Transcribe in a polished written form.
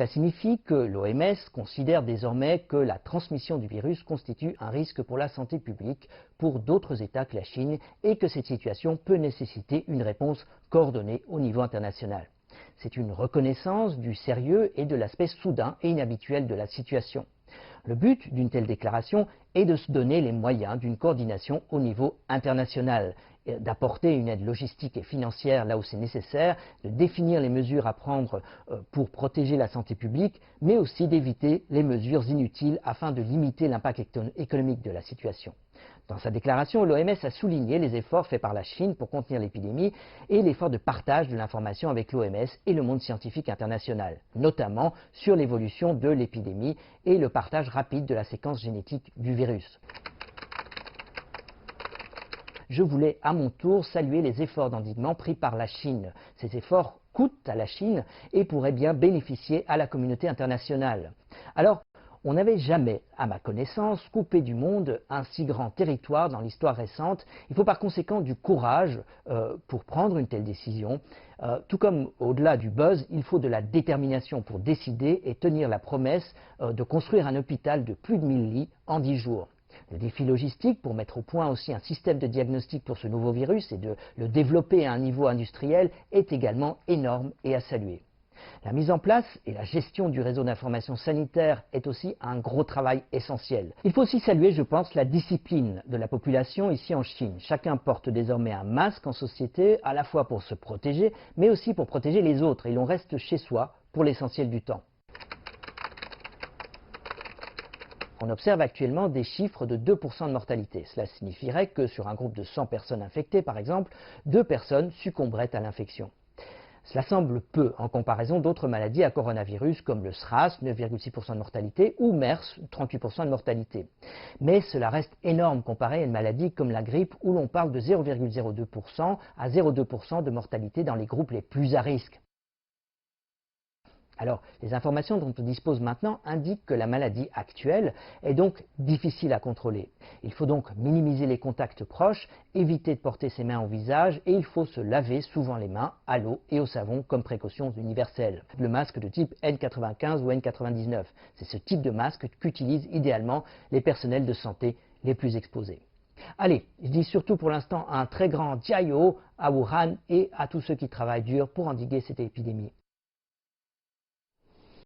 Cela signifie que l'OMS considère désormais que la transmission du virus constitue un risque pour la santé publique pour d'autres États que la Chine et que cette situation peut nécessiter une réponse coordonnée au niveau international. C'est une reconnaissance du sérieux et de l'aspect soudain et inhabituel de la situation. Le but d'une telle déclaration est de se donner les moyens d'une coordination au niveau international, d'apporter une aide logistique et financière là où c'est nécessaire, de définir les mesures à prendre pour protéger la santé publique, mais aussi d'éviter les mesures inutiles afin de limiter l'impact économique de la situation. Dans sa déclaration, l'OMS a souligné les efforts faits par la Chine pour contenir l'épidémie et l'effort de partage de l'information avec l'OMS et le monde scientifique international, notamment sur l'évolution de l'épidémie et le partage rapide de la séquence génétique du virus. Je voulais à mon tour saluer les efforts d'endiguement pris par la Chine. Ces efforts coûtent à la Chine et pourraient bien bénéficier à la communauté internationale. Alors, on n'avait jamais, à ma connaissance, coupé du monde un si grand territoire dans l'histoire récente. Il faut par conséquent du courage pour prendre une telle décision. Tout comme au-delà du buzz, il faut de la détermination pour décider et tenir la promesse de construire un hôpital de plus de 1000 lits en 10 jours. Le défi logistique pour mettre au point aussi un système de diagnostic pour ce nouveau virus et de le développer à un niveau industriel est également énorme et à saluer. La mise en place et la gestion du réseau d'information sanitaire est aussi un gros travail essentiel. Il faut aussi saluer, je pense, la discipline de la population ici en Chine. Chacun porte désormais un masque en société, à la fois pour se protéger, mais aussi pour protéger les autres, et l'on reste chez soi pour l'essentiel du temps. On observe actuellement des chiffres de 2% de mortalité. Cela signifierait que sur un groupe de 100 personnes infectées, par exemple, 2 personnes succomberaient à l'infection. Cela semble peu en comparaison d'autres maladies à coronavirus comme le SRAS, 9,6% de mortalité, ou MERS, 38% de mortalité. Mais cela reste énorme comparé à une maladie comme la grippe où l'on parle de 0,02% à 0,2% de mortalité dans les groupes les plus à risque. Alors, les informations dont on dispose maintenant indiquent que la maladie actuelle est donc difficile à contrôler. Il faut donc minimiser les contacts proches, éviter de porter ses mains au visage et il faut se laver souvent les mains à l'eau et au savon comme précaution universelle. Le masque de type N95 ou N99, c'est ce type de masque qu'utilisent idéalement les personnels de santé les plus exposés. Allez, je dis surtout pour l'instant un très grand jiayo à Wuhan et à tous ceux qui travaillent dur pour endiguer cette épidémie.